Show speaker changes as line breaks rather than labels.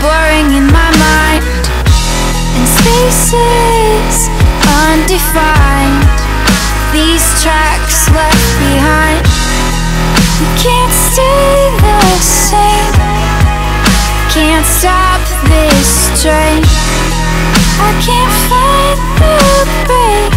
blurring in my mind, and spaces undefined, these tracks left behind. We can't stay the same, can't stop this train. I can't find the break,